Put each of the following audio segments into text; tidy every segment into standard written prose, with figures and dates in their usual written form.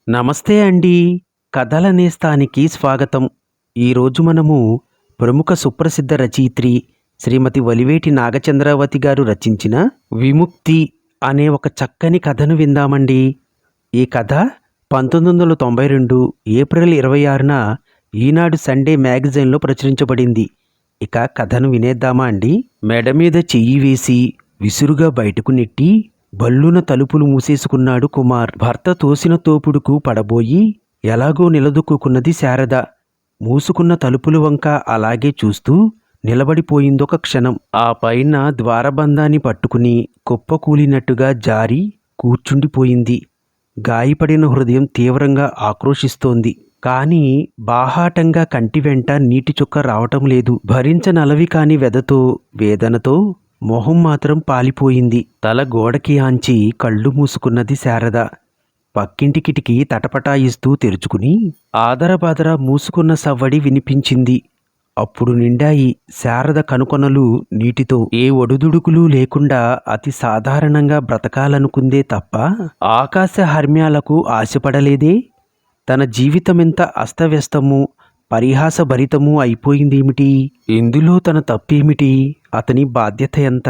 నమస్తే అండి. కథల నేస్తానికి స్వాగతం. ఈరోజు మనము ప్రముఖ సుప్రసిద్ధ రచయిత్రి శ్రీమతి వలివేటి నాగచంద్రావతి గారు రచించిన విముక్తి అనే ఒక చక్కని కథను విందామండి. ఈ కథ 1992 ఏప్రిల్ 26న ఈనాడు సండే మ్యాగజైన్లో ప్రచురించబడింది. ఇక కథను వినేద్దామా అండి. మెడ మీద చెయ్యి వేసి విసురుగా బయటకు నెట్టి బల్లున తలుపులు మూసేసుకున్నాడు కుమార్. భర్త తోసిన తోపుడుకు పడబోయి ఎలాగో నిలదొక్కున్నది శారద. మూసుకున్న తలుపుల వంక అలాగే చూస్తూ నిలబడిపోయిందొక క్షణం. ఆ పైన ద్వారబంధాన్ని పట్టుకుని కుప్పకూలినట్టుగా జారి కూర్చుండిపోయింది. గాయపడిన హృదయం తీవ్రంగా ఆక్రోశిస్తోంది. కాని బాహాటంగా కంటి వెంట నీటి చుక్క రావటం లేదు. భరించనలవి కాని వెదతో వేదనతో మొహం మాత్రం పాలిపోయింది. తల గోడకి ఆంచి కళ్ళు మూసుకున్నది శారద. పక్కింటి కిటికీ తటపటాయిస్తూ తెరుచుకుని ఆదరబాదర మూసుకున్న సవ్వడి వినిపించింది. అప్పుడు నిండాయి శారద కనుకొనలు నీటితో. ఏ ఒడుదుడుకులు లేకుండా అతి సాధారణంగా బ్రతకాలనుకుందే తప్ప ఆకాశ హర్మ్యాలకు ఆశపడలేదే. తన జీవితమెంత అస్తవ్యస్తము పరిహాసభరితము అయిపోయిందేమిటి? ఇందులో తన తప్పేమిటి? అతని బాధ్యత ఎంత?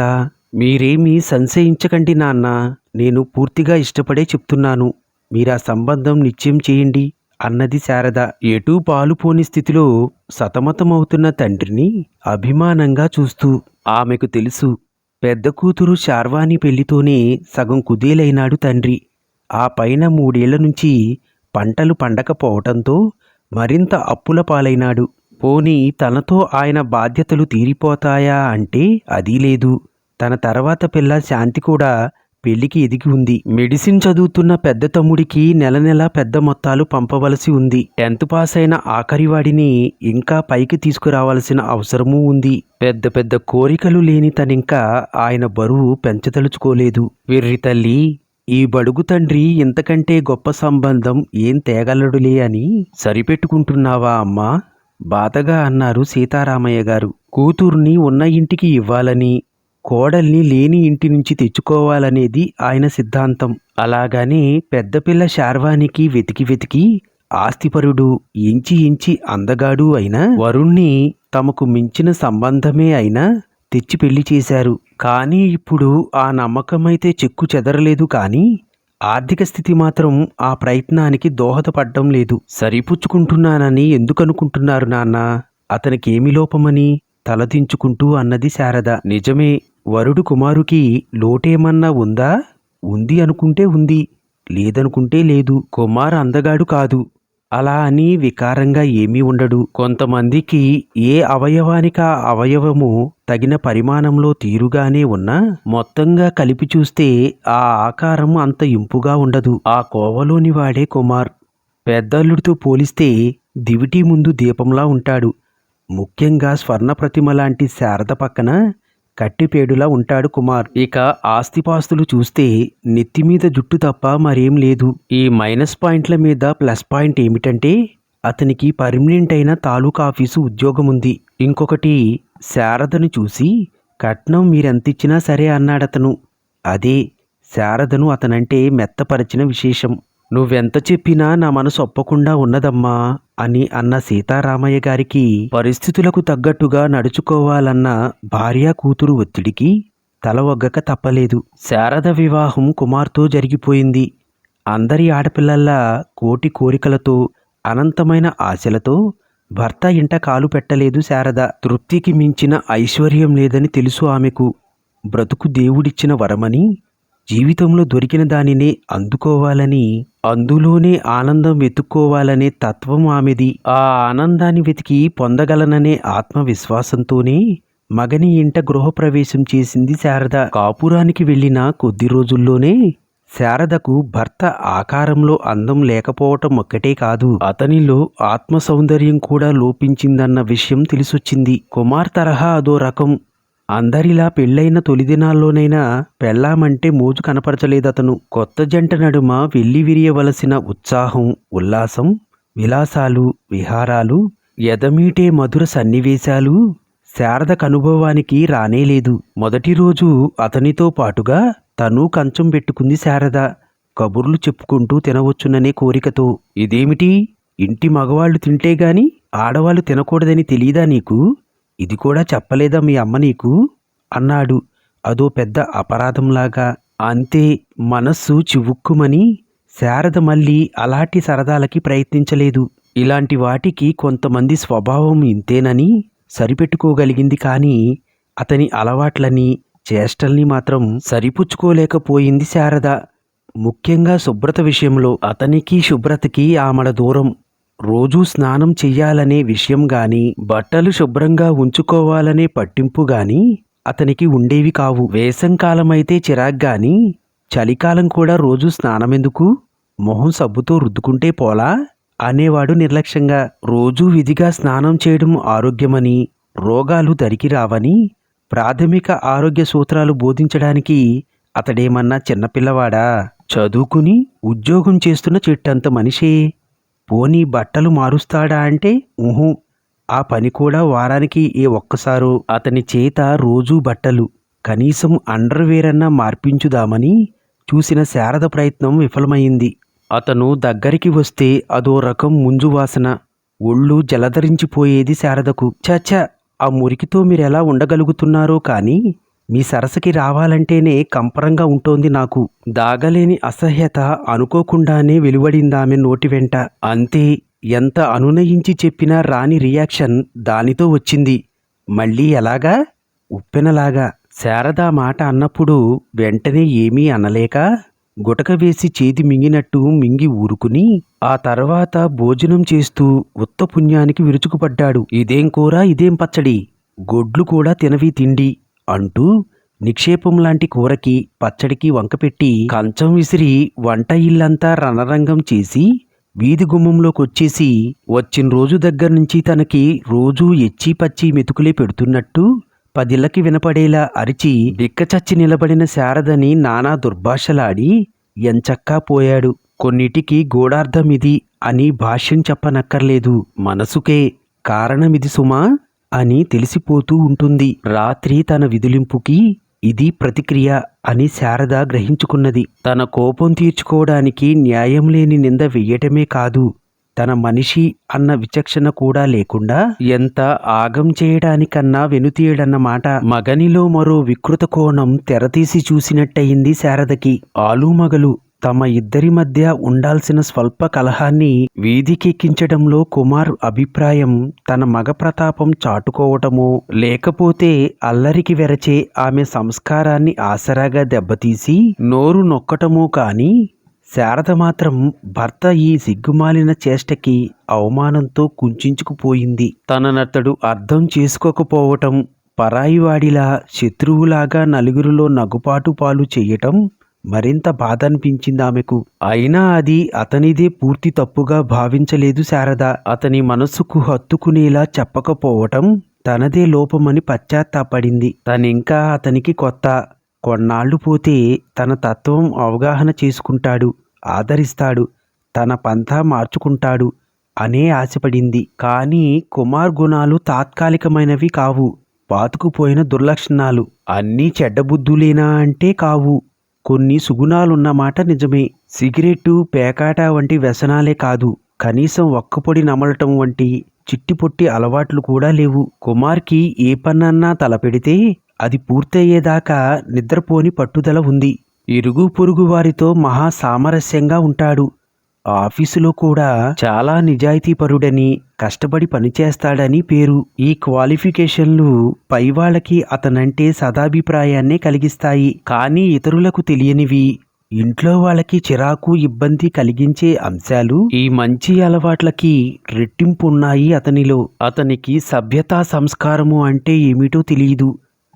మీరేమీ సంశయించకండి నాన్న, నేను పూర్తిగా ఇష్టపడే చెప్తున్నాను. మీరా సంబంధం నిశ్చయం చేయండి అన్నది శారద. ఎటూ పాలుపోని స్థితిలో సతమతమవుతున్న తండ్రిని అభిమానంగా చూస్తూ. ఆమెకు తెలుసు, పెద్ద కూతురు శార్వాణి పెళ్లితోనే సగం కుదేలైనాడు తండ్రి. ఆ పైన 3 ఏళ్ల నుంచి పంటలు పండకపోవటంతో మరింత అప్పుల పాలైనాడు. పోనీ తనతో ఆయన బాధ్యతలు తీరిపోతాయా అంటే అదీ లేదు. తన తర్వాత పిల్ల శాంతి కూడా పెళ్లికి ఎదిగి ఉంది. మెడిసిన్ చదువుతున్న పెద్ద తమ్ముడికి నెల నెలా పెద్ద మొత్తాలు పంపవలసి ఉంది. 10th పాస్ అయిన ఆఖరివాడిని ఇంకా పైకి తీసుకురావాల్సిన అవసరమూ ఉంది. పెద్ద పెద్ద కోరికలు లేని తనింకా ఆయన బరువు పెంచదలుచుకోలేదు. వెర్రి తల్లి, ఈ బడుగు తండ్రి ఇంతకంటే గొప్ప సంబంధం ఏం తేగలడులే అని సరిపెట్టుకుంటున్నావా అమ్మా? బాధగా అన్నారు సీతారామయ్య గారు. కూతుర్ని ఉన్న ఇంటికి ఇవ్వాలని, కోడల్ని లేని ఇంటి నుంచి తెచ్చుకోవాలనేది ఆయన సిద్ధాంతం. అలాగని పెద్దపిల్ల శార్వానికి వెతికి వెతికి ఆస్తిపరుడు, ఎంచి అందగాడు అయిన వరుణ్ణి తమకు మించిన సంబంధమే అయినా తెచ్చి పెళ్లి చేశారు. కానీ ఇప్పుడు ఆ నమ్మకమైతే చెక్కు చెదరలేదు. కానీ ఆర్థిక స్థితి మాత్రం ఆ ప్రయత్నానికి దోహదపడ్డం లేదు. సరిపుచ్చుకుంటున్నానని ఎందుకనుకుంటున్నారు నాన్న? అతనికేమి లోపమని తలదించుకుంటూ అన్నది శారద. నిజమే, వరుడు కుమారుకి లోటేమన్నా ఉందా? ఉంది అనుకుంటే ఉంది, లేదనుకుంటే లేదు. కుమార్ అందగాడు కాదు, అలా అని వికారంగా ఏమీ ఉండడు. కొంతమందికి ఏ అవయవానికి ఆ అవయవము తగిన పరిమాణంలో తీరుగానే ఉన్నా మొత్తంగా కలిపి చూస్తే ఆ ఆకారం అంత ఇంపుగా ఉండదు. ఆ కోవలోని వాడే కుమార్. పెద్దల్లుడితో పోలిస్తే దివిటి ముందు దీపంలా ఉంటాడు. ముఖ్యంగా స్వర్ణ ప్రతిమ లాంటి శారద పక్కన కట్టిపేడులా ఉంటాడు కుమార్. ఇక ఆస్తిపాస్తులు చూస్తే నెత్తిమీద జుట్టు తప్ప మరేం లేదు. ఈ మైనస్ పాయింట్ల మీద ప్లస్ పాయింట్ ఏమిటంటే అతనికి పర్మనెంట్ అయిన తాలూకా ఆఫీసు ఉద్యోగం ఉంది. ఇంకొకటి, శారదను చూసి కట్నం మీరెంతిచ్చినా సరే అన్నాడతను. అదే శారదను అతనంటే మెత్తపరిచిన విశేషం. నువ్వెంత చెప్పినా నా మనసు ఒప్పకుండా ఉన్నదమ్మా అని అన్న సీతారామయ్య గారికి పరిస్థితులకు తగ్గట్టుగా నడుచుకోవాలన్న భార్యా కూతురు ఒత్తిడికి తల ఒగ్గక తప్పలేదు. శారద వివాహం కుమార్తో జరిగిపోయింది. అందరి ఆడపిల్లల్లా కోటి కోరికలతో, అనంతమైన ఆశలతో భర్త ఇంట కాలు పెట్టలేదు శారద. తృప్తికి మించిన ఐశ్వర్యం లేదని తెలుసు ఆమెకు. బ్రతుకు దేవుడిచ్చిన వరమని, జీవితంలో దొరికిన దానినే అందుకోవాలని, అందులోనే ఆనందం వెతుక్కోవాలనే తత్వం ఆమెది. ఆ ఆనందాన్ని వెతికి పొందగలననే ఆత్మవిశ్వాసంతోనే మగని ఇంట గృహప్రవేశం చేసింది శారద. కాపురానికి వెళ్ళిన కొద్ది రోజుల్లోనే శారదకు భర్త ఆకారంలో అందం లేకపోవటం ఒక్కటే కాదు, అతనిలో ఆత్మ సౌందర్యం కూడా లోపించిందన్న విషయం తెలిసొచ్చింది. కుమార్ తరహా అదో రకం. అందరిలా పెళ్ళైన తొలిదినాల్లోనైనా పెళ్ళామంటే మోజు కనపరచలేదతను. కొత్త జంట నడుమ వెళ్ళి విరియవలసిన ఉత్సాహం, ఉల్లాసం, విలాసాలు, విహారాలు, ఎదమీటే మధుర సన్నివేశాలు శారదకు అనుభవానికి రానేలేదు. మొదటి రోజు అతనితో పాటుగా తను కంచం పెట్టుకుంది శారద. కబుర్లు చెప్పుకుంటూ తినవచ్చుననే కోరికతో. ఇదేమిటి, ఇంటి మగవాళ్ళు తింటే గాని ఆడవాళ్ళు తినకూడదని తెలీదా నీకు? ఇది కూడా చెప్పలేదా మీ అమ్మ నీకు? అన్నాడు అదో పెద్ద అపరాధంలాగా. అంతే, మనస్సు చివుక్కుమని శారద మళ్ళీ అలాంటి సరదాలకి ప్రయత్నించలేదు. ఇలాంటి వాటికి కొంతమంది స్వభావం ఇంతేనని సరిపెట్టుకోగలిగింది, కానీ అతని అలవాట్లని చేష్టల్ని మాత్రం సరిపుచ్చుకోలేకపోయింది శారద. ముఖ్యంగా శుభ్రత విషయంలో అతనికి శుభ్రతకి ఆమడ దూరం. రోజూ స్నానం చెయ్యాలనే విషయం గాని, బట్టలు శుభ్రంగా ఉంచుకోవాలనే పట్టింపు గాని అతనికి ఉండేవి కావు. వేసంకాలమైతే చిరాగ్గాని, చలికాలం కూడా రోజూ స్నానమెందుకు, మొహం సబ్బుతో రుద్దుకుంటే పోలా అనేవాడు నిర్లక్ష్యంగా. రోజూ విధిగా స్నానం చేయడం ఆరోగ్యమని, రోగాలు దరికి రావని ప్రాథమిక ఆరోగ్య సూత్రాలు బోధించడానికి అతడేమన్నా చిన్నపిల్లవాడా? చదువుకుని ఉద్యోగం చేస్తున్న చెట్టంత మనిషే. పోనీ బట్టలు మారుస్తాడా అంటే ఊహు. ఆ పని కూడా వారానికి ఏ ఒక్కసారో. అతని చేత రోజూ బట్టలు, కనీసం అండర్వేర్ అన్నా మార్పించుదామని చూసిన శారద ప్రయత్నం విఫలమైంది. అతను దగ్గరికి వస్తే అదో రకం ముంజువాసన. ఒళ్ళు జలధరించిపోయేది శారదకు. చచ్చా, ఆ మురికితో మీరెలా ఉండగలుగుతున్నారో కానీ మీ సరసకి రావాలంటేనే కంపరంగా ఉంటోంది నాకు. దాగలేని అసహ్యత అనుకోకుండానే వెలువడిందామె నోటి వెంట. అంతే, ఎంత అనునయించి చెప్పినా రాని రియాక్షన్ దానితో వచ్చింది. మళ్ళీ ఎలాగా? ఉప్పెనలాగా. శారద మాట అన్నప్పుడు వెంటనే ఏమీ అనలేక గుటక వేసి చేతి మింగినట్టు మింగి ఊరుకుని, ఆ తర్వాత భోజనం చేస్తూ ఉత్తపుణ్యానికి విరుచుకుపడ్డాడు. ఇదేం కూర, ఇదేం పచ్చడి, గొడ్లు కూడా తినవి తిండి అంటూ నిక్షేపంలాంటి కూరకి పచ్చడికి వంకపెట్టి కంచం విసిరి వంట ఇల్లంతా రణరంగం చేసి వీధి గుమ్మంలోకొచ్చేసి వచ్చిన రోజు దగ్గర్నుంచి తనకి రోజూ ఎచ్చి పచ్చి మెతుకులే పెడుతున్నట్టు 10 వినపడేలా అరిచి బిక్కచచ్చి నిలబడిన శారదని నానా దుర్భాషలాడి ఎంచక్కా పోయాడు. కొన్నిటికి గూఢార్థమిది అని భాష్యం చెప్పనక్కర్లేదు. మనసుకే కారణమిది సుమా అని తెలిసిపోతూ ఉంటుంది. రాత్రి తన విదిలింపుకి ఇది ప్రతిక్రియ అని శారద గ్రహించుకున్నది. తన కోపం తీర్చుకోవడానికి న్యాయం లేని నింద వెయ్యటమే కాదు, తన మనిషి అన్న విచక్షణ కూడా లేకుండా ఎంత ఆగం చేయడానికన్నా వెనుతీయడన్నమాట. మగనిలో మరో వికృత కోణం తెరతీసి చూసినట్టయింది శారదకి. ఆలుమగలు తమ ఇద్దరి మధ్య ఉండాల్సిన స్వల్ప కలహాన్ని వీధికెక్కించడంలో కుమార్ అభిప్రాయం తన మగ ప్రతాపం చాటుకోవటమో, లేకపోతే అల్లరికి వెరచే ఆమె సంస్కారాన్ని ఆసరాగా దెబ్బతీసి నోరు నొక్కటమో కాని, శారద మాత్రం భర్త ఈ సిగ్గుమాలిన చేష్టకి అవమానంతో కుంచుకుపోయింది. తననతడు అర్థం చేసుకోకపోవటం, పరాయివాడిలా శత్రువులాగా నలుగురిలో నగుపాటు పాలు చెయ్యటం మరింత బాధ అనిపించింది ఆమెకు. అయినా అది అతనిదే పూర్తి తప్పుగా భావించలేదు శారద. అతని మనస్సుకు హత్తుకునేలా చెప్పకపోవటం తనదే లోపమని పశ్చాత్తాపడింది. తనింకా అతనికి కొత్త. కొన్నాళ్లు పోతే తన తత్వం అవగాహన చేసుకుంటాడు, ఆదరిస్తాడు, తన పంథా మార్చుకుంటాడు అనే ఆశపడింది. కానీ కుమార్ గుణాలు తాత్కాలికమైనవి కావు, పాతుకుపోయిన దుర్లక్షణాలు. అన్నీ చెడ్డబుద్ధులేనా అంటే కావు, కొన్ని సుగుణాలున్నమాట నిజమే. సిగరెట్టు, పేకాట వంటి వ్యసనాలే కాదు, కనీసం ఒక్కపొడి నమలటం వంటి చిట్టిపొట్టి అలవాట్లు కూడా లేవు. కుమార్కి ఏ పన్నన్నా తలపెడితే అది పూర్తయ్యేదాకా నిద్రపోని పట్టుదల ఉంది. ఇరుగు పొరుగు వారితో మహా సామరస్యంగా ఉంటాడు. ఆఫీసులో కూడా చాలా నిజాయితీపరుడని, కష్టపడి పనిచేస్తాడని పేరు. ఈ క్వాలిఫికేషన్లు పైవాళ్లకి అతనంటే సదాభిప్రాయాన్నే కలిగిస్తాయి. కానీ ఇతరులకు తెలియనివి, ఇంట్లో వాళ్ళకి చిరాకు, ఇబ్బంది కలిగించే అంశాలు ఈ మంచి అలవాట్లకి రెట్టింపున్నాయి అతనిలో. అతనికి సభ్యతా సంస్కారము అంటే ఏమిటో తెలియదు.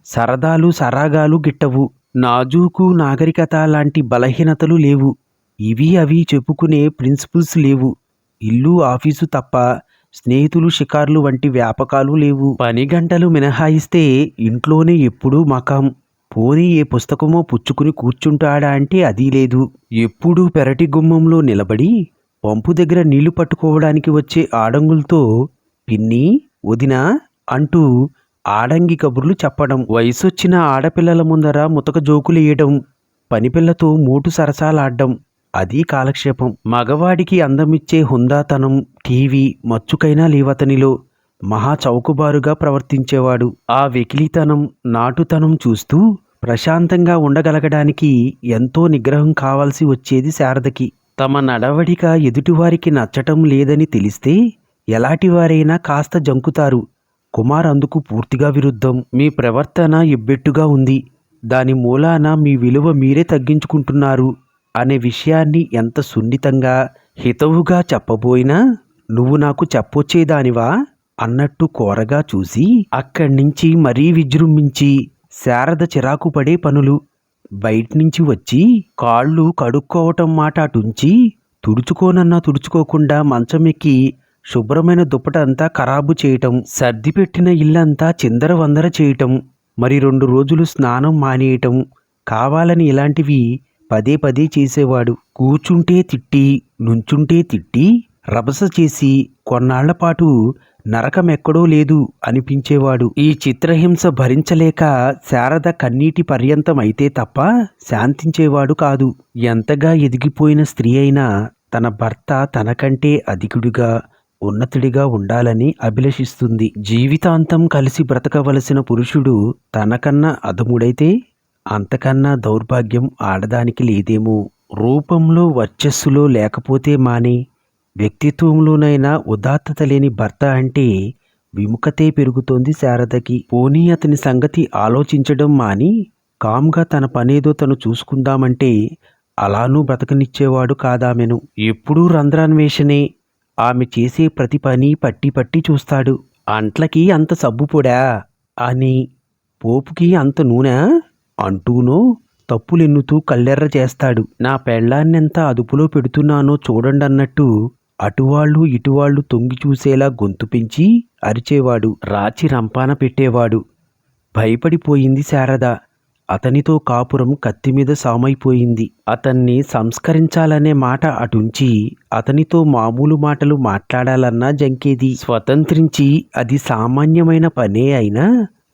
సరదాలు సరాగాలు గిట్టవు. నాజూకు, నాగరికత లాంటి బలహీనతలు లేవు. ఇవి అవి చెప్పుకునే ప్రిన్సిపుల్స్ లేవు. ఇల్లు, ఆఫీసు తప్ప స్నేహితులు, షికార్లు వంటి వ్యాపకాలు లేవు. పని గంటలు మినహాయిస్తే ఇంట్లోనే ఎప్పుడూ మకాం. పోనీ ఏ పుస్తకమో పుచ్చుకుని కూర్చుంటాడా అంటే అదీ లేదు. ఎప్పుడూ పెరటి గుమ్మంలో నిలబడి పంపు దగ్గర నీళ్లు పట్టుకోవడానికి వచ్చే ఆడంగులతో పిన్ని, వదినా అంటూ ఆడంగి కబుర్లు చెప్పడం, వయసొచ్చిన ఆడపిల్లల ముందర ముతక జోకులేయడం, పనిపిల్లతో మోటు సరసాలాడ్డం, అది కాలక్షేపం. మగవాడికి అందమిచ్చే హుందాతనం, టీవీ మచ్చుకైనా లేవతనిలో. మహా చౌకబారుగా ప్రవర్తించేవాడు. ఆ వెకిలితనం, నాటుతనం చూస్తూ ప్రశాంతంగా ఉండగలగడానికి ఎంతో నిగ్రహం కావాల్సి వచ్చేది శారదకి. తమ నడవడిక ఎదుటివారికి నచ్చటం లేదని తెలిస్తే ఎలాంటివారైనా కాస్త జంకుతారు. కుమార్ అందుకు పూర్తిగా విరుద్ధం. మీ ప్రవర్తన ఎబ్బెట్టుగా ఉంది, దాని మూలాన మీ విలువ మీరే తగ్గించుకుంటున్నారు అనే విషయాన్ని ఎంత సున్నితంగా, హితవుగా చెప్పబోయినా నువ్వు నాకు చెప్పొచ్చేదానివా అన్నట్టు కోరగా చూసి అక్కడ్నించి మరీ విజృంభించి శారద చిరాకు పడే పనులు. బయట్నుంచి వచ్చి కాళ్ళు కడుక్కోవటం మాట అటుంచి తుడుచుకోనన్నా తుడుచుకోకుండా మంచమెక్కి శుభ్రమైన దుప్పట అంతా ఖరాబు చేయటం, సర్దిపెట్టిన ఇల్లంతా చిందరవందర చేయటం, మరి 2 రోజులు స్నానం మానేయటం, కావాలని ఇలాంటివి పదే పదే చేసేవాడు. కూర్చుంటే తిట్టి, నుంచుంటే తిట్టి, రభస చేసి కొన్నాళ్లపాటు నరకమెక్కడో లేదు అనిపించేవాడు. ఈ చిత్రహింస భరించలేక శారద కన్నీటి పర్యంతమైతే తప్ప శాంతించేవాడు కాదు. ఎంతగా ఎదిగిపోయిన స్త్రీ అయినా తన భర్త తనకంటే అధికుడిగా, ఉన్నతుడిగా ఉండాలని అభిలషిస్తుంది. జీవితాంతం కలిసి బ్రతకవలసిన పురుషుడు తనకన్నా అధముడైతే అంతకన్నా దౌర్భాగ్యం ఆడదానికి లేదేమో. రూపంలో, వర్చస్సులో లేకపోతే మానే, వ్యక్తిత్వంలోనైనా ఉదాత్తత లేని భర్త అంటే విముఖతే పెరుగుతోంది శారదకి. పోనీ అతని సంగతి ఆలోచించడం మాని కామ్గా తన పనేదో తను చూసుకుందామంటే అలానూ బ్రతకనిచ్చేవాడు కాదామెను. ఎప్పుడూ రంధ్రాన్వేషణే. ఆమె చేసే ప్రతి పని పట్టి పట్టి చూస్తాడు. అంట్లకి అంత సబ్బుపొడా అని, పోపుకి అంత నూనె అంటూనో తప్పులెన్నుతూ కళ్ళెర్ర చేస్తాడు. నా పెళ్ళాన్నెంత అదుపులో పెడుతున్నానో చూడండన్నట్టు అటువాళ్ళు ఇటువాళ్ళు తొంగి చూసేలా గొంతు పెంచి అరిచేవాడు. రాచి రంపాన పెట్టేవాడు. భయపడిపోయింది శారద. అతనితో కాపురం కత్తిమీద సామైపోయింది. అతన్ని సంస్కరించాలనే మాట అటుంచి అతనితో మామూలు మాటలు మాట్లాడాలన్నా జంకేది. స్వతంత్రించి అది సామాన్యమైన పనే అయినా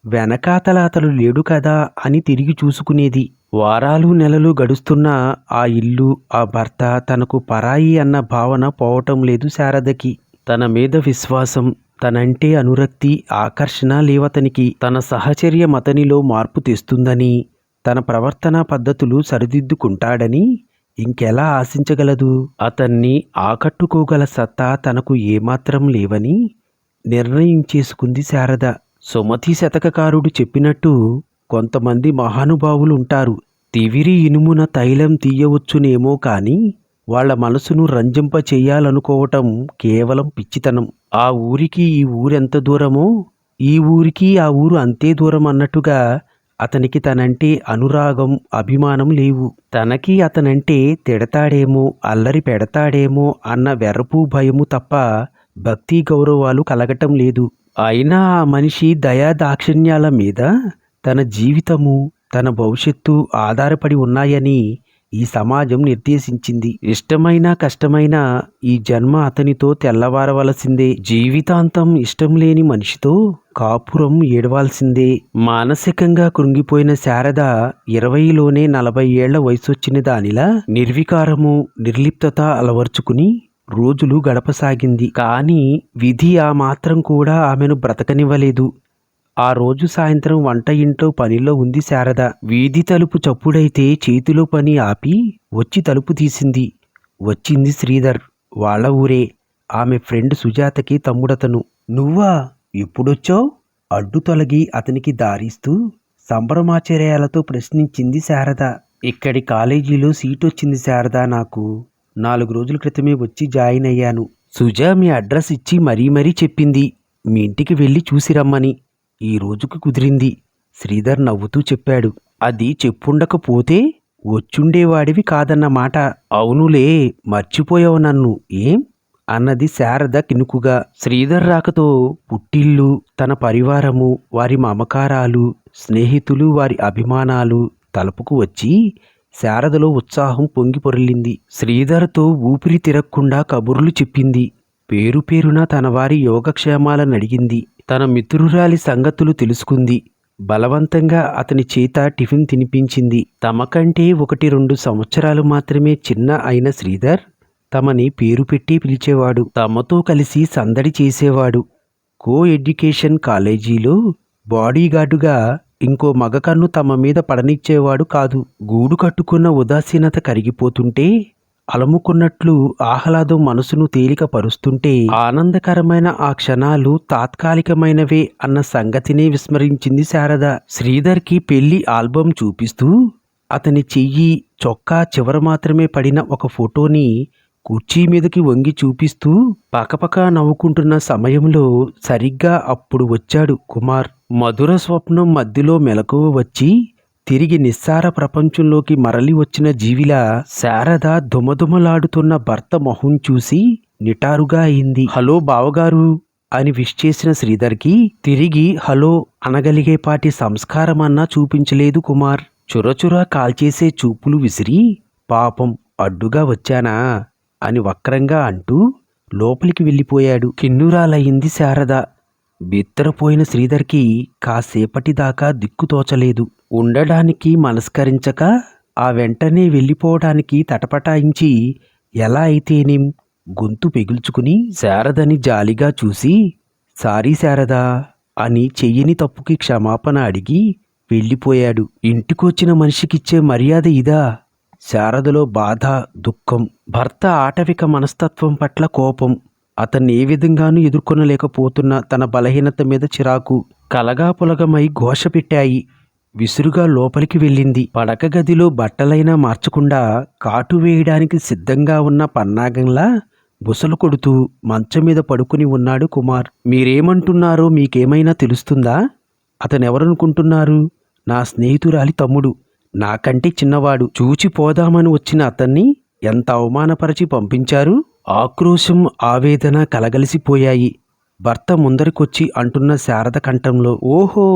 వెనకాతల అతడు లేడు కదా అని తిరిగి చూసుకునేది. వారాలు నెలలు గడుస్తున్నా ఆ ఇల్లు, ఆ భర్త తనకు పరాయి అన్న భావన పోవటం లేదు శారదకి. తన మీద విశ్వాసం, తనంటే అనురక్తి, ఆకర్షణ లేవతనికి. తన సహచర్యం అతనిలో మార్పు తెస్తుందని, తన ప్రవర్తనా పద్ధతులు సరిదిద్దుకుంటాడని ఇంకెలా ఆశించగలదు? అతన్ని ఆకట్టుకోగల సత్తా తనకు ఏమాత్రం లేవని నిర్ణయించేసుకుంది శారద. సుమతి శతకకారుడు చెప్పినట్టు కొంతమంది మహానుభావులుంటారు. తివిరి ఇనుమున తైలం తీయవచ్చునేమో కాని వాళ్ల మనసును రంజింప చెయ్యాలనుకోవటం కేవలం పిచ్చితనం. ఆ ఊరికి ఈ ఊరెంత దూరమో ఈ ఊరికి ఆ ఊరు అంతే దూరం అన్నట్టుగా అతనికి తనంటే అనురాగం, అభిమానం లేవు. తనకి అతనంటే తిడతాడేమో, అల్లరి పెడతాడేమో అన్న వెర్రపు భయము తప్ప భక్తి గౌరవాలు కలగటం లేదు. అయినా ఆ మనిషి దయా దాక్షిణ్యాల మీద తన జీవితము, తన భవిష్యత్తు ఆధారపడి ఉన్నాయని ఈ సమాజం నిర్దేశించింది. ఇష్టమైనా కష్టమైనా ఈ జన్మ అతనితో తెల్లవారవలసిందే. జీవితాంతం ఇష్టం లేని మనిషితో కాపురం ఏడవాల్సిందే. మానసికంగా కృంగిపోయిన శారద 20లోనే 40 ఏళ్ల వయసొచ్చిన దానిలా నిర్వికారము, నిర్లిప్తత అలవర్చుకుని రోజులు గడపసాగింది. కానీ విధి ఆ మాత్రం కూడా ఆమెను బ్రతకనివ్వలేదు. ఆ రోజు సాయంత్రం వంట ఇంట్లో పనిలో ఉంది శారద. వీధి తలుపు చప్పుడైతే చేతిలో పని ఆపి వచ్చి తలుపు తీసింది. వచ్చింది శ్రీధర్. వాళ్ళ ఊరే. ఆమె ఫ్రెండ్ సుజాతకి తమ్ముడతను. నువ్వా? ఎప్పుడొచ్చావు? అడ్డు తొలగి అతనికి దారిస్తూ సంభ్రమాచర్యాలతో ప్రశ్నించింది శారద. ఇక్కడి కాలేజీలో సీటొచ్చింది శారద నాకు. 4 రోజుల క్రితమే వచ్చి జాయిన్ అయ్యాను. సుజా మీ అడ్రస్ ఇచ్చి మరీ చెప్పింది మీ ఇంటికి వెళ్ళి చూసి రమ్మని. ఈ రోజుకు కుదిరింది. శ్రీధర్ నవ్వుతూ చెప్పాడు. అది చెప్పుండకపోతే వచ్చుండేవాడివి కాదన్నమాట. అవునులే, మర్చిపోయావు నన్ను ఏం అన్నది శారద కినుకుగా. శ్రీధర్ రాకతో పుట్టిల్లు, తన పరివారము, వారి మమకారాలు, స్నేహితులు, వారి అభిమానాలు తలుపుకు వచ్చి శారదలో ఉత్సాహం పొంగి పొరలింది. శ్రీధర్తో ఊపిరి తిరగకుండా కబుర్లు చెప్పింది. పేరున తన వారి యోగక్షేమాలనడిగింది. తన మిత్రురాలి సంగతులు తెలుసుకుంది. బలవంతంగా అతని చేత టిఫిన్ తినిపించింది. తమకంటే 1-2 సంవత్సరాలు మాత్రమే చిన్న అయిన శ్రీధర్ తమని పేరు పెట్టి పిలిచేవాడు. తమతో కలిసి సందడి చేసేవాడు. కో ఎడ్యుకేషన్ కాలేజీలో బాడీగార్డుగా ఇంకో మగకన్ను తమ మీద పడనిచ్చేవాడు కాదు. గూడు కట్టుకున్న ఉదాసీనత కరిగిపోతుంటే, అలముకున్నట్లు ఆహ్లాదం మనసును తేలిక పరుస్తుంటే, ఆనందకరమైన ఆ క్షణాలు తాత్కాలికమైనవే అన్న సంగతినే విస్మరించింది శారద. శ్రీధర్కి పెళ్లి ఆల్బం చూపిస్తూ అతని చెయ్యి చొక్కా చివర మాత్రమే పడిన ఒక ఫోటోని కుర్చీ మీదకి వంగి చూపిస్తూ పకపక నవ్వుకుంటున్న సమయంలో సరిగ్గా అప్పుడు వచ్చాడు కుమార్. మధుర స్వప్నం మధ్యలో మెలకువ వచ్చి తిరిగి నిస్సార ప్రపంచంలోకి మరలి వచ్చిన జీవిలా శారద దుమదుమలాడుతున్న భర్త మొహం చూసి నిటారుగా అయింది. హలో బావగారు అని విష్ చేసిన శ్రీధర్కి తిరిగి హలో అనగలిగేపాటి సంస్కారమన్నా చూపించలేదు కుమార్. చురచురా కాల్చేసే చూపులు విసిరి పాపం అడ్డుగా వచ్చానా అని వక్రంగా అంటూ లోపలికి వెళ్ళిపోయాడు. కిన్నురాలయ్యింది శారద. బిత్తరపోయిన శ్రీధర్కి కాసేపటిదాకా దిక్కుతోచలేదు. ఉండడానికి మనస్కరించక ఆ వెంటనే వెళ్ళిపోవడానికి తటపటాయించి ఎలా అయితేనేం గొంతు పెగుల్చుకుని శారదని జాలిగా చూసి సారీ శారదా అని చెయ్యని తప్పుకి క్షమాపణ అడిగి వెళ్ళిపోయాడు. ఇంటికొచ్చిన మనిషికిచ్చే మర్యాద ఇదా? శారదలో బాధ, దుఃఖం, భర్త ఆటవిక మనస్తత్వం పట్ల కోపం, అతన్ని ఏ విధంగానూ ఎదుర్కొనలేకపోతున్న తన బలహీనత మీద చిరాకు కలగాపులగమై ఘోష పెట్టాయి. విసురుగా లోపలికి వెళ్ళింది. పడక గదిలో బట్టలైనా మార్చకుండా కాటు వేయడానికి సిద్ధంగా ఉన్న పన్నాగంలా బుసలు కొడుతూ మంచం మీద పడుకుని ఉన్నాడు కుమార్. మీరేమంటున్నారో మీకేమైనా తెలుస్తుందా? అతనెవరనుకుంటున్నారు? నా స్నేహితురాలి తమ్ముడు. నాకంటే చిన్నవాడు. చూచిపోదామని వచ్చిన అతన్ని ఎంత అవమానపరిచి పంపించారు. ఆక్రోశం, ఆవేదన కలగలిసిపోయాయి భర్త ముందరికొచ్చి అంటున్న శారద కంఠంలో. ఓహో,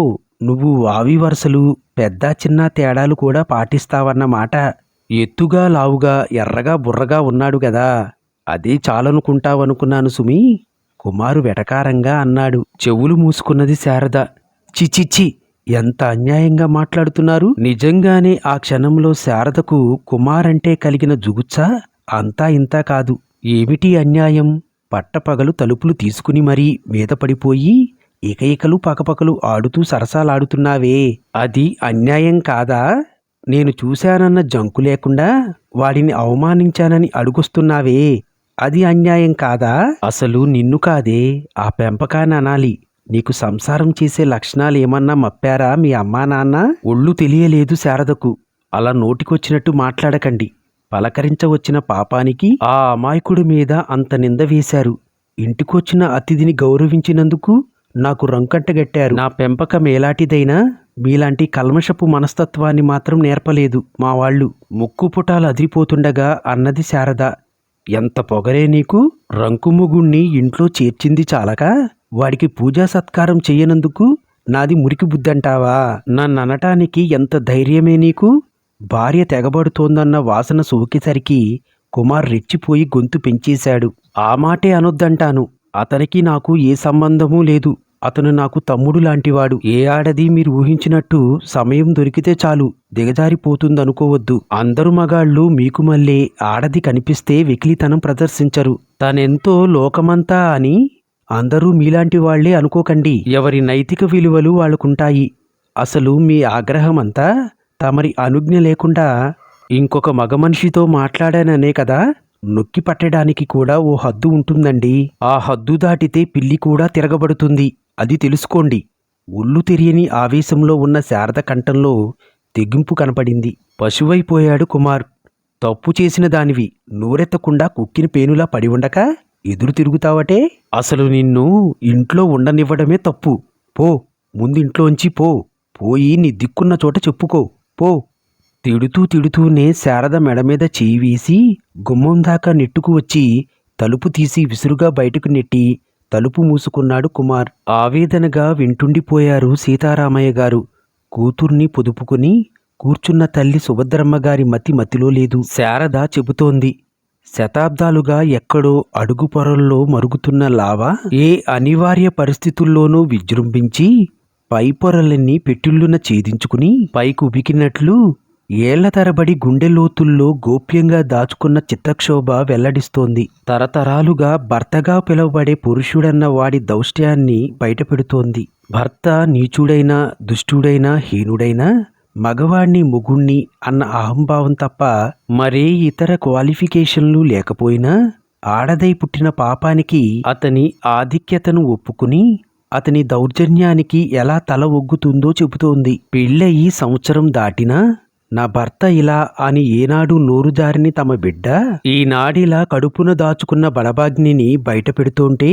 నువ్వు వావి వరుసలు, పెద్ద చిన్న తేడాలు కూడా పాటిస్తావన్నమాట. ఎత్తుగా, లావుగా, ఎర్రగా బుర్రగా ఉన్నాడు గదా, అదే చాలనుకుంటావనుకున్నాను సుమి. కుమారు వెటకారంగా అన్నాడు. చెవులు మూసుకున్నది శారద. చిచిచి, ఎంత అన్యాయంగా మాట్లాడుతున్నారు. నిజంగానే ఆ క్షణంలో శారదకు కుమారంటే కలిగిన జుగుత్స అంతా ఇంతా కాదు. ఏమిటి అన్యాయం? పట్టపగలు తలుపులు తీసుకుని మరీ మీద పడిపోయి ఇకయికలు పకపకలు ఆడుతూ సరసాలాడుతున్నావే, అది అన్యాయం కాదా? నేను చూశానన్న జంకు లేకుండా వాడిని అవమానించానని అడుగొస్తున్నావే, అది అన్యాయం కాదా? అసలు నిన్ను కాదే, ఆ పెంపకాన్ని అనాలి. నీకు సంసారం చేసే లక్షణాలు ఏమన్నా మప్పారా మీ అమ్మా నాన్న? ఒళ్ళు తెలియలేదు శారదకు. అలా నోటికొచ్చినట్టు మాట్లాడకండి. పలకరించవచ్చిన పాపానికి ఆ అమాయకుడి మీద అంత నింద వేశారు. ఇంటికొచ్చిన అతిథిని గౌరవించినందుకు నాకు రంకంటగట్టారు. నా పెంపకం ఎలాంటిదైనా మీలాంటి కల్మషపు మనస్తత్వాన్ని మాత్రం నేర్పలేదు మా వాళ్ళు. ముక్కుపుటాలు అదిరిపోతుండగా అన్నది శారద. ఎంత పొగరే నీకు? రంకుముగుణ్ణి ఇంట్లో చేర్చింది చాలక వాడికి పూజా సత్కారం చెయ్యనందుకు నాది మురికి బుద్ధంటావా? నన్ననటానికి ఎంత ధైర్యమే నీకు? భార్య తెగబడుతోందన్న వాసన సోకేసరికి కుమార్ రెచ్చిపోయి గొంతు పెంచేశాడు. ఆ మాటే అనొద్దంటాను. అతనికి నాకు ఏ సంబంధమూ లేదు. అతను నాకు తమ్ముడు లాంటివాడు. ఏ ఆడది మీరు ఊహించినట్టు సమయం దొరికితే చాలు దిగజారిపోతుందనుకోవద్దు. అందరు మగాళ్ళు మీకు మళ్ళీ ఆడది కనిపిస్తే వెకిలితనం ప్రదర్శించరు. తనెంతో లోకమంతా అని అందరూ మీలాంటి వాళ్లే అనుకోకండి. ఎవరి నైతిక విలువలు వాళ్ళకుంటాయి. అసలు మీ ఆగ్రహమంతా తమరి అనుజ్ఞ లేకుండా ఇంకొక మగ మనిషితో మాట్లాడాననే కదా. నొక్కి పట్టడానికి కూడా ఓ హద్దు ఉంటుందండి. ఆ హద్దు దాటితే పిల్లి కూడా తిరగబడుతుంది. అది తెలుసుకోండి. ఒళ్ళు తెలియని ఆవేశంలో ఉన్న శారద కంఠంలో తెగింపు కనపడింది. పశువైపోయాడు కుమార్. తప్పు చేసిన దానివి నోరెత్తకుండా కుక్కిన పేనులా పడి ఉండక ఎదురు తిరుగుతావటే? అసలు నిన్ను ఇంట్లో ఉండనివ్వడమే తప్పు. పో, ముందింట్లోంచి పో. పోయి నీ దిక్కున్న చోట చెప్పుకో, పో. తిడుతూనే శారద మెడమీద చేయి వేసి గుమ్మం దాకా నెట్టుకు వచ్చి తలుపు తీసి విసురుగా బయటకు నెట్టి తలుపు మూసుకున్నాడు కుమార్. ఆవేదనగా వింటుండిపోయారు సీతారామయ్య గారు. కూతుర్ని పొదుపుకుని కూర్చున్న తల్లి సుభద్రమ్మగారి మతిలో లేదు. శారద చెబుతోంది. శతాబ్దాలుగా ఎక్కడో అడుగు పొరల్లో మరుగుతున్న లావా ఏ అనివార్య పరిస్థితుల్లోనూ విజృంభించి పై పొరలన్నీ పెట్టుళ్ళున ఛేదించుకుని పైకి ఉబికినట్లు ఏళ్ల తరబడి గుండె లోతుల్లో గోప్యంగా దాచుకున్న చిత్తక్షోభ వెల్లడిస్తోంది. తరతరాలుగా భర్తగా పిలువబడే పురుషుడన్న వాడి దౌష్ట్యాన్ని బయటపెడుతోంది. భర్త నీచుడైనా, దుష్టుడైనా, హీనుడైనా, మగవాణ్ణి మొగుణ్ణి అన్న అహంభావం తప్ప మరే ఇతర క్వాలిఫికేషన్లు లేకపోయినా ఆడదై పుట్టిన పాపానికి అతని ఆధిక్యతను ఒప్పుకుని అతని దౌర్జన్యానికి ఎలా తల ఒగ్గుతుందో చెబుతోంది. పెళ్ళయి సంవత్సరం దాటినా నా భర్త ఇలా అని ఏనాడు నోరు జారిని తమ బిడ్డ ఈనాడిలా కడుపున దాచుకున్న బడబాగ్నిని బయట పెడుతోంటే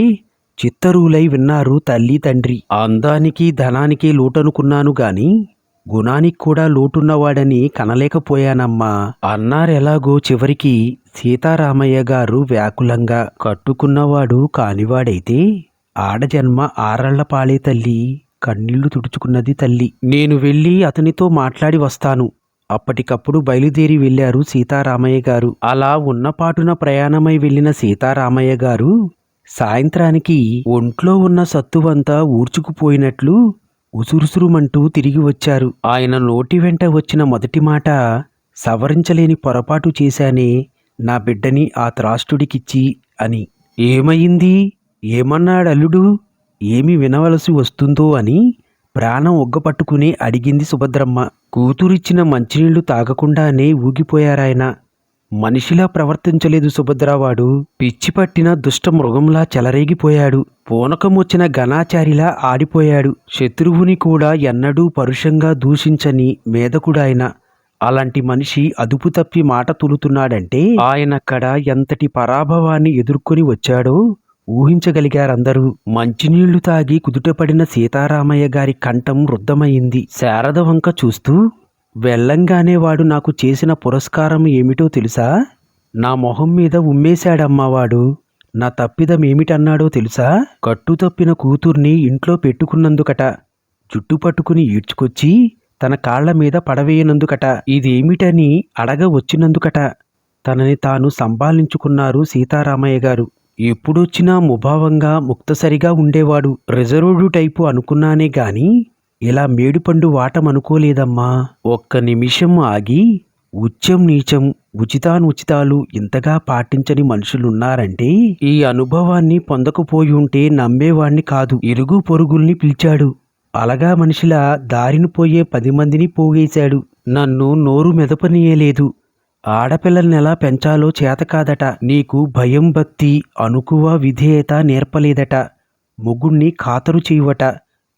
చిత్తరువులై విన్నారు తల్లి తండ్రి. అందానికి ధనానికి లోటనుకున్నాను గాని గుణానికి కూడా లోటున్నవాడని కనలేకపోయానమ్మా అన్నారెలాగో. చివరికి సీతారామయ్య గారు వ్యాకులంగా, కట్టుకున్నవాడు కానివాడైతే ఆడజన్మ ఆరళ్ల పాలే తల్లి, కన్నీళ్లు తుడుచుకున్నది తల్లి. నేను వెళ్ళి అతనితో మాట్లాడి వస్తాను. అప్పటికప్పుడు బయలుదేరి వెళ్లారు సీతారామయ్య గారు. అలా ఉన్నపాటున ప్రయాణమై వెళ్లిన సీతారామయ్య గారు సాయంత్రానికి ఒంట్లో ఉన్న సత్తువంతా ఊర్చుకుపోయినట్లు ఉసురుసురుమంటూ తిరిగి వచ్చారు. ఆయన నోటి వెంట వచ్చిన మొదటి మాట, సవరించలేని పొరపాటు చేశానే నా బిడ్డని ఆ త్రాష్టుడికిచ్చి అని. ఏమయింది, ఏమన్నాడల్లుడు, ఏమి వినవలసి వస్తుందో అని ప్రాణం ఒగ్గపట్టుకుని అడిగింది సుభద్రమ్మ. కూతురిచ్చిన మంచినీళ్లు తాగకుండానే ఊగిపోయారాయన. మనిషిలా ప్రవర్తించలేదు సుభద్రవాడు. పిచ్చి పట్టిన దుష్ట మృగంలా చెలరేగిపోయాడు. పూనకం వచ్చిన ఘనాచారిలా ఆడిపోయాడు. శత్రువుని కూడా ఎన్నడూ పరుషంగా దూషించని మేధకుడాయన. అలాంటి మనిషి అదుపు తప్పి మాట తులుతున్నాడంటే ఆయనక్కడ ఎంతటి పరాభవాన్ని ఎదుర్కొని వచ్చాడో ఊహించగలిగారందరూ. మంచినీళ్లు తాగి కుదుటపడిన సీతారామయ్య గారి కంఠం రుద్ధమయింది. శారద వంక చూస్తూ, వెళ్ళంగానే వాడు నాకు చేసిన పురస్కారం ఏమిటో తెలుసా? నా మొహం మీద ఉమ్మేశాడమ్మవాడు. నా తప్పిదమేమిటన్నాడో తెలుసా? కట్టు తప్పిన కూతుర్ని ఇంట్లో పెట్టుకున్నందుకట. జుట్టు పట్టుకుని ఈడ్చుకొచ్చి తన కాళ్ల మీద పడవేయనందుకట. ఇదేమిటని అడగ వచ్చినందుకట. తనని తాను సంభాళించుకున్నారు సీతారామయ్య గారు. ఎప్పుడొచ్చినా ముభావంగా ముక్తసరిగా ఉండేవాడు. రిజర్వ్డ్ టైపు అనుకున్నానే గాని ఇలా మేడుపండు వాటమనుకోలేదమ్మా. ఒక్క నిమిషం ఆగి ఉచ్యం నీచం ఉచితానుచితాలు ఇంతగా పాటించని మనుషులున్నారంటే ఈ అనుభవాన్ని పొందకపోయి ఉంటే నమ్మేవాణ్ణి కాదు. ఇరుగు పొరుగుల్ని పిలిచాడు. అలగా మనిషిలా దారిని పోయే 10 మందిని పోగేశాడు. నన్ను నోరు మెదపనీయలేదు. ఆడపిల్లల్నెలా పెంచాలో చేతకాదట. నీకు భయం, భక్తి, అనుకువ, విధేయత నేర్పలేదట. మొగుణ్ణి ఖాతరు చేయువట,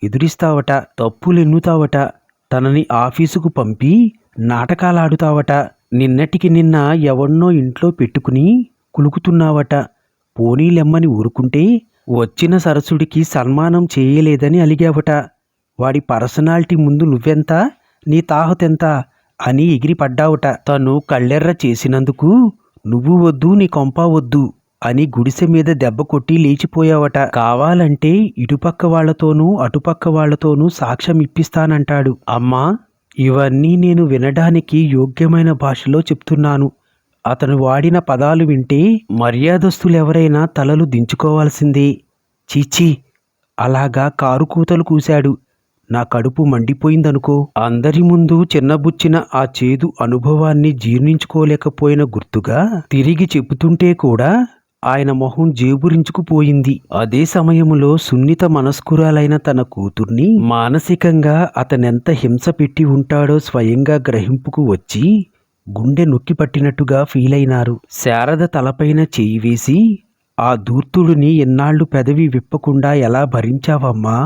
ఎదురిస్తావట, తప్పులెన్నుతావట. తనని ఆఫీసుకు పంపి నాటకాలాడుతావట. నిన్నటికి నిన్న ఎవన్నో ఇంట్లో పెట్టుకుని కులుకుతున్నావట. పోనీలెమ్మని ఊరుకుంటే వచ్చిన సరసుడికి సన్మానం చేయలేదని అలిగావట. వాడి పర్సనాలిటీ ముందు నువ్వెంత, నీ తాహతెంత అని ఎగిరిపడ్డావుట. తను కళ్ళెర్ర చేసినందుకు నువ్వు వద్దు, నీ కొంప వద్దు అని గుడిసె మీద దెబ్బ కొట్టి లేచిపోయావట. కావాలంటే ఇటుపక్క వాళ్లతోనూ అటుపక్క వాళ్లతోనూ సాక్ష్యం ఇప్పిస్తానంటాడు. అమ్మా, ఇవన్నీ నేను వినడానికి యోగ్యమైన భాషలో చెప్తున్నాను. అతను వాడిన పదాలు వింటే మర్యాదస్తులెవరైనా తలలు దించుకోవాల్సిందే. చీచీ, అలాగా కారు కూతలు కూశాడు. నా కడుపు మండిపోయిందనుకో. అందరి ముందు చిన్నబుచ్చిన ఆ చేదు అనుభవాన్ని జీర్ణించుకోలేకపోయిన గుర్తుగా తిరిగి చెబుతుంటే కూడా ఆయన మొహం జేబురించుకుపోయింది. అదే సమయంలో సున్నిత మనస్కురాలైన తన కూతుర్ని మానసికంగా అతనెంత హింస పెట్టి ఉంటాడో స్వయంగా గ్రహింపుకు వచ్చి గుండె నొక్కి పట్టినట్టుగా ఫీలైనారు. శారద తలపైన చేయి వేసి, ఆ దూర్తుడిని ఎన్నాళ్లు పెదవి విప్పకుండా ఎలా భరించావమ్మా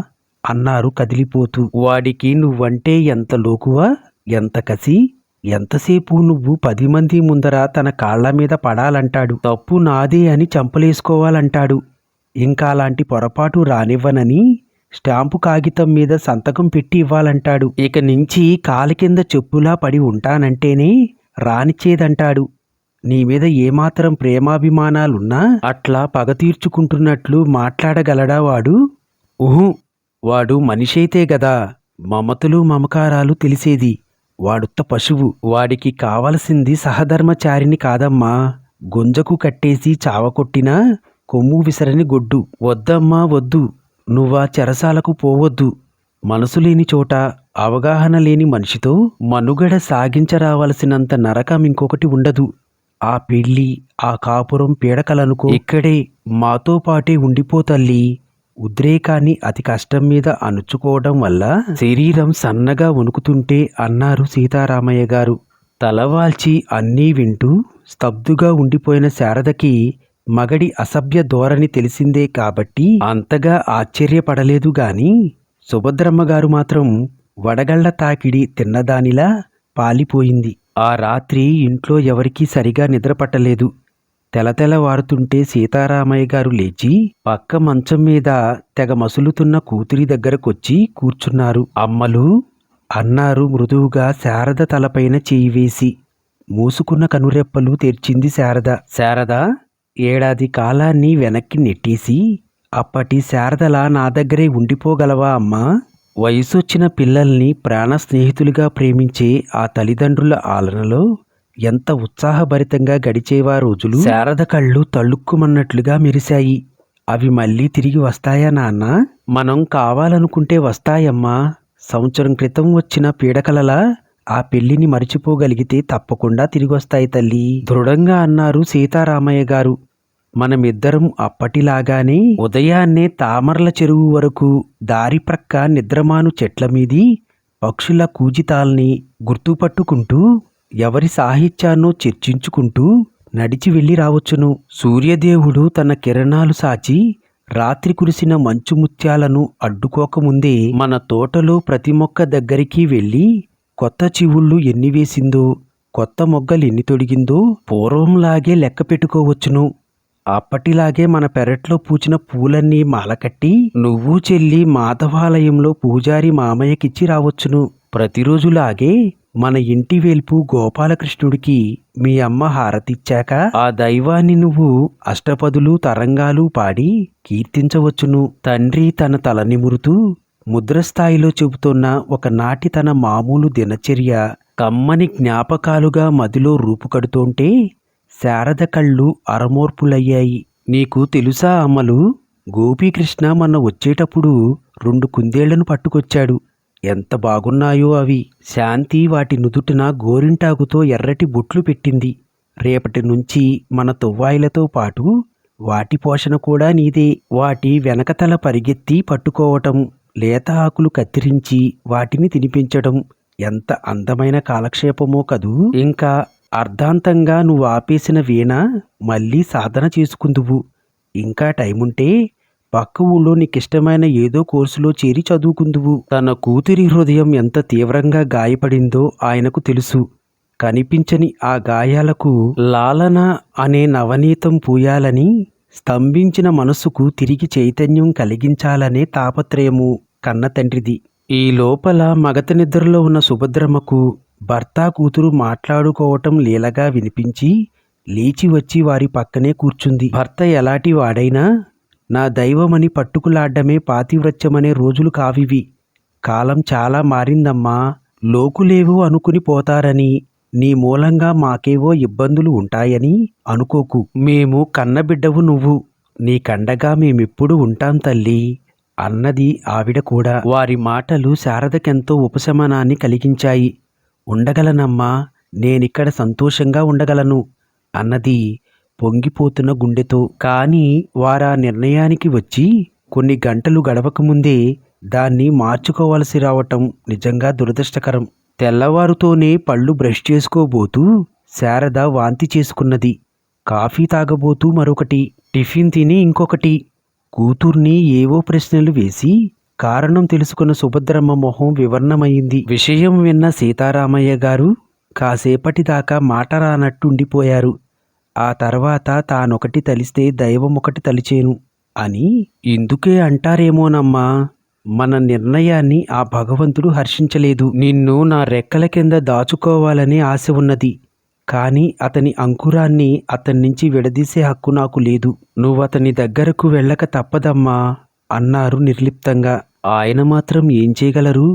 అన్నారు కదిలిపోతూ. వాడికి నువ్వంటే ఎంత లోకువా, ఎంత కసి, ఎంతసేపు నువ్వు 10 మంది ముందర తన కాళ్ల మీద పడాలంటాడు. తప్పు నాదే అని చంపలేసుకోవాలంటాడు. ఇంకా అలాంటి పొరపాటు రానివ్వనని స్టాంపు కాగితం మీద సంతకం పెట్టి ఇవ్వాలంటాడు. ఇక నుంచి కాలి కింద చెప్పులా పడి ఉంటానంటేనే రానిచ్చేదంటాడు. నీ మీద ఏమాత్రం ప్రేమాభిమానాలున్నా అట్లా పగ తీర్చుకుంటున్నట్లు మాట్లాడగలడా వాడు? ఊహు, వాడు మనిషైతే గదా మమతలు మమకారాలు తెలిసేది. వాడుత్త పశువు. వాడికి కావలసింది సహధర్మచారిని కాదమ్మా, గొంజకు కట్టేసి చావకొట్టినా కొమ్ము విసరని గొడ్డు. వద్దమ్మా వద్దు, నువ్వా చెరసాలకు పోవద్దు. మనసు లేని చోట, అవగాహన లేని మనిషితో మనుగడ సాగించరావలసినంత నరకం ఇంకొకటి ఉండదు. ఆ పెళ్ళి, ఆ కాపురం పీడకలనుకో. ఇక్కడే మాతో పాటే ఉండిపో తల్లి. ఉద్రేకాన్ని అతి కష్టం మీద అణుచుకోవడం వల్ల శరీరం సన్నగా వణుకుతుంటే అన్నారు సీతారామయ్య గారు. తలవాల్చి అన్నీ వింటూ స్తబ్దుగా ఉండిపోయిన శారదకి మగడి అసభ్య ధోరణి తెలిసిందే కాబట్టి అంతగా ఆశ్చర్యపడలేదు గాని సుభద్రమ్మ గారు మాత్రం వడగళ్ల తాకిడి తిన్నదానిలా పాలిపోయింది. ఆ రాత్రి ఇంట్లో ఎవరికీ సరిగా నిద్రపట్టలేదు. తెలతెలవారుతుంటే సీతారామయ్య గారు లేచి పక్క మంచం మీద తెగ మసులుతున్న కూతురి దగ్గరకొచ్చి కూర్చున్నారు. అమ్మలు అన్నారు మృదువుగా శారద తలపైన చేయి వేసి. మూసుకున్న కనురెప్పలు తెరిచింది శారద. శారద, ఏడాది కాలాన్ని వెనక్కి నెట్టేసి అప్పటి శారదలా నా దగ్గరే ఉండిపోగలవా అమ్మా? వయసొచ్చిన పిల్లల్ని ప్రాణ స్నేహితులుగా ప్రేమించే ఆ తల్లిదండ్రుల ఆలనలో ఎంత ఉత్సాహభరితంగా గడిచేవా రోజులు. శారద కళ్ళు తళుక్కుమన్నట్లుగా మెరిశాయి. అవి మళ్ళీ తిరిగి వస్తాయా నాన్న? మనం కావాలనుకుంటే వస్తాయమ్మా. సంవత్సరం క్రితం వచ్చిన పీడకలలా ఆ పెళ్లిని మరిచిపోగలిగితే తప్పకుండా తిరిగొస్తాయి తల్లి, దృఢంగా అన్నారు సీతారామయ్య గారు. మనమిద్దరం అప్పటిలాగానే ఉదయాన్నే తామర్ల చెరువు వరకు దారి ప్రక్క నిద్రమాను చెట్ల మీది పక్షుల కూజితాల్ని గుర్తుపట్టుకుంటూ ఎవరి సాహిత్యాన్నో చర్చించుకుంటూ నడిచి వెళ్ళి రావచ్చును. సూర్యదేవుడు తన కిరణాలు సాచి రాత్రి కురిసిన మంచు ముత్యాలను అడ్డుకోకముందే మన తోటలో ప్రతి మొక్క దగ్గరికి వెళ్ళి కొత్త చివుళ్ళు ఎన్ని వేసిందో, కొత్త మొగ్గలెన్ని తొడిగిందో పూర్వంలాగే లెక్క పెట్టుకోవచ్చును. అప్పటిలాగే మన పెరట్లో పూచిన పూలన్నీ మాలకట్టి నువ్వు చెల్లి మాధవాలయంలో పూజారి మామయ్యకిచ్చి రావచ్చును. ప్రతిరోజులాగే మన ఇంటి వేల్పు గోపాలకృష్ణుడికి మీ అమ్మ హారతిచ్చాక ఆ దైవాన్ని నువ్వు అష్టపదులు తరంగాలు పాడి కీర్తించవచ్చును. తండ్రి తన తల నిమురుతూ ముద్రస్థాయిలో చెబుతున్న ఒకనాటి తన మామూలు దినచర్య కమ్మని జ్ఞాపకాలుగా మదిలో రూపుకడుతోంటే శారద కళ్ళు అరమోర్పులయ్యాయి. నీకు తెలుసా అమ్మలు, గోపీకృష్ణ మొన్న వచ్చేటప్పుడు 2 కుందేళ్లను పట్టుకొచ్చాడు. ఎంత బాగున్నాయో అవి. శాంతి వాటి నుదుటిన గోరింటాకుతో ఎర్రటి బొట్లు పెట్టింది. రేపటి నుంచి మన తువ్వాయిలతో పాటు వాటి పోషణ కూడా నీదే. వాటి వెనకతల పరిగెత్తి పట్టుకోవటం, లేత ఆకులు కత్తిరించి వాటిని తినిపించడం ఎంత అందమైన కాలక్షేపమో కదూ. ఇంకా అర్ధాంతంగా నువ్వు ఆపేసిన వీణ మళ్ళీ సాధన చేసుకుందువు. ఇంకా టైముంటే పక్క ఊళ్ళో నీకిష్టమైన ఏదో కోర్సులో చేరి చదువుకుందువు. తన కూతురి హృదయం ఎంత తీవ్రంగా గాయపడిందో ఆయనకు తెలుసు. కనిపించని ఆ గాయాలకు లాలన అనే నవనీతం పూయాలని, స్తంభించిన మనసుకు తిరిగి చైతన్యం కలిగించాలనే తాపత్రయము కన్న తండ్రిది. ఈ లోపల మగత నిద్రలో ఉన్న సుభద్రమ్మకు భర్త కూతురు మాట్లాడుకోవటం లీలగా వినిపించి లేచి వచ్చి వారి పక్కనే కూర్చుంది. భర్త ఎలాంటి వాడైనా నా దైవమని పట్టుకులాడ్డమే పాతివ్రత్యమనే రోజులు కావివి. కాలం చాలా మారిందమ్మా. లోకులేవో అనుకుని పోతారని, నీ మూలంగా మాకేవో ఇబ్బందులు ఉంటాయని అనుకోకు. మేము కన్నబిడ్డవు నువ్వు. నీ కండగా మేమెప్పుడు ఉంటాం తల్లి అన్నది ఆవిడ కూడా. వారి మాటలు శారదకెంతో ఉపశమనాన్ని కలిగించాయి. ఉండగలనమ్మా, నేనిక్కడ సంతోషంగా ఉండగలను అన్నది పొంగిపోతున్న గుండెతో. కానీ వారా నిర్ణయానికి వచ్చి కొన్ని గంటలు గడవకముందే దాన్ని మార్చుకోవలసి రావటం నిజంగా దురదృష్టకరం. తెల్లవారుతోనే పళ్ళు బ్రష్ చేసుకోబోతూ శారద వాంతి చేసుకున్నది. కాఫీ తాగబోతూ మరొకటి, టిఫిన్ తిని ఇంకొకటి. కూతుర్ని ఏవో ప్రశ్నలు వేసి కారణం తెలుసుకున్న సుభద్రమ్మ మొహం వివర్ణమైంది. విషయం విన్న సీతారామయ్య గారు కాసేపటిదాకా మాట రానట్టుండిపోయారు. ఆ తర్వాత తానొకటి తలిస్తే దైవం ఒకటి తలిచేను అని ఇందుకే అంటారేమోనమ్మా. మన నిర్ణయాన్ని ఆ భగవంతుడు హర్షించలేదు. నిన్ను నా రెక్కల కింద దాచుకోవాలనే ఆశ ఉన్నది. కానీ అతని అంకురాన్ని అతన్నించి విడదీసే హక్కు నాకు లేదు. నువ్వతని దగ్గరకు వెళ్ళక తప్పదమ్మా అన్నారు నిర్లిప్తంగా. ఆయన మాత్రం ఏం చేయగలరు?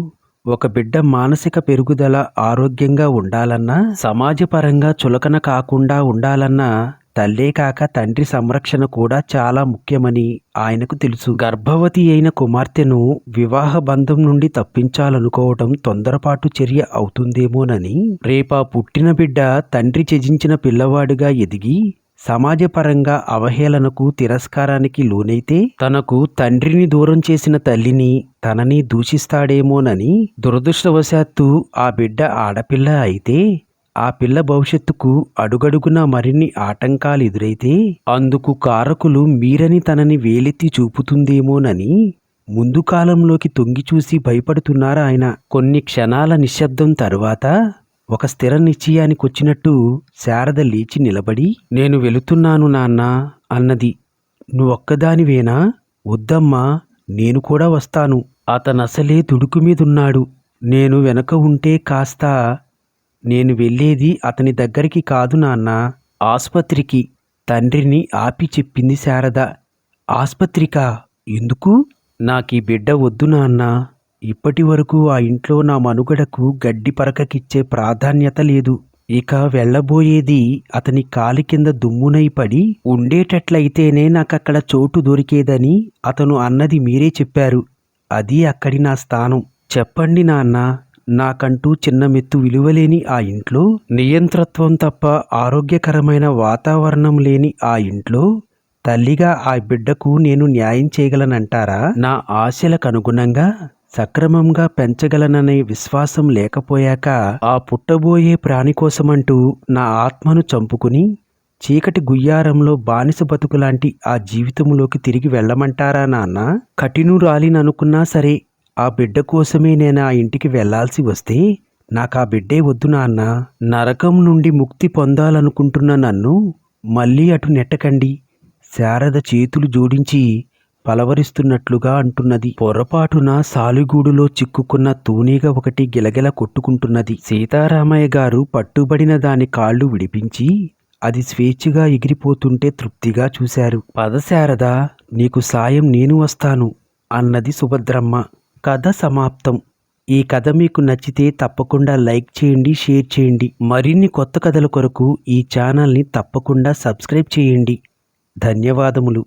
ఒక బిడ్డ మానసిక పెరుగుదల ఆరోగ్యంగా ఉండాలన్నా, సమాజపరంగా చులకన కాకుండా ఉండాలన్నా తల్లే కాక తండ్రి సంరక్షణ కూడా చాలా ముఖ్యమని ఆయనకు తెలుసు. గర్భవతి అయిన కుమార్తెను వివాహ బంధం నుండి తప్పించాలనుకోవటం తొందరపాటు చర్య అవుతుందేమోనని, రేపా పుట్టిన బిడ్డ తండ్రి త్యజించిన పిల్లవాడుగా ఎదిగి సమాజపరంగా అవహేళనకు తిరస్కారానికి లోనైతే తనకు తండ్రిని దూరం చేసిన తల్లిని తనని దూషిస్తాడేమోనని, దురదృష్టవశాత్తు ఆ బిడ్డ ఆడపిల్ల అయితే ఆ పిల్ల భవిష్యత్తుకు అడుగడుగునా మరిన్ని ఆటంకాలు ఎదురైతే అందుకు కారకులు మీరని తనని వేలెత్తి చూపుతుందేమోనని ముందు కాలంలోకి తొంగిచూసి భయపడుతున్నారు ఆయన. కొన్ని క్షణాల నిశ్శబ్దం తరువాత ఒక స్థిర నిశ్చయానికొచ్చినట్టు శారద లేచి నిలబడి, నేను వెళుతున్నాను నాన్నా అన్నది. నువ్వొక్కదానివేనా? వద్దమ్మా, నేను కూడా వస్తాను. అతనసలే దుడుకు మీదున్నాడు. నేను వెనక ఉంటే కాస్త. నేను వెళ్ళేది అతని దగ్గరికి కాదు నాన్నా, ఆస్పత్రికి. తండ్రిని ఆపి చెప్పింది శారద. ఆస్పత్రికా? ఎందుకు? నాకీ బిడ్డ వద్దు నాన్నా. ఇప్పటి వరకు ఆ ఇంట్లో నా మనుగడకు గడ్డి పరకకిచ్చే ప్రాధాన్యత లేదు. ఇక వెళ్ళబోయేది అతని కాలి కింద దుమ్మునై పడి ఉండేటట్లయితేనే నాకక్కడ చోటు దొరికేదని అతను అన్నది మీరే చెప్పారు. అది అక్కడి నా స్థానం. చెప్పండి నాన్నా, నాకంటూ చిన్న మెత్తు విలువలేని ఆ ఇంట్లో, నియంత్రత్వం తప్ప ఆరోగ్యకరమైన వాతావరణం లేని ఆ ఇంట్లో తల్లిగా ఆ బిడ్డకు నేను న్యాయం చేయగలనంటారా? నా ఆశలకు అనుగుణంగా సక్రమంగా పెంచగలననే విశ్వాసం లేకపోయాక ఆ పుట్టబోయే ప్రాణి కోసమంటూ నా ఆత్మను చంపుకుని చీకటి గుయ్యారంలో బానిస బతుకులాంటి ఆ జీవితంలోకి తిరిగి వెళ్ళమంటారా నాన్న? కఠినురాలిననుకున్నా సరే ఆ బిడ్డ కోసమే నేను ఆ ఇంటికి వెళ్లాల్సి వస్తే నాకా బిడ్డే వద్దు నాన్న. నరకం నుండి ముక్తి పొందాలనుకుంటున్న నన్ను మళ్ళీ అటు నెట్టకండి. శారద చేతులు జోడించి పలవరిస్తున్నట్లుగా అంటున్నది. పొరపాటున సాలిగూడులో చిక్కుకున్న తూనీగ ఒకటి గిలగిల కొట్టుకుంటున్నది. సీతారామయ్య గారు పట్టుబడిన దాని కాళ్ళు విడిపించి అది స్వేచ్ఛగా ఎగిరిపోతుంటే తృప్తిగా చూశారు. పద శారద, నీకు సాయం నేను వస్తాను అన్నది సుభద్రమ్మ. కథ సమాప్తం. ఈ కథ మీకు నచ్చితే తప్పకుండా లైక్ చేయండి, షేర్ చేయండి. మరిన్ని కొత్త కథల కొరకు ఈ ఛానల్ని తప్పకుండా సబ్స్క్రైబ్ చేయండి. ధన్యవాదములు.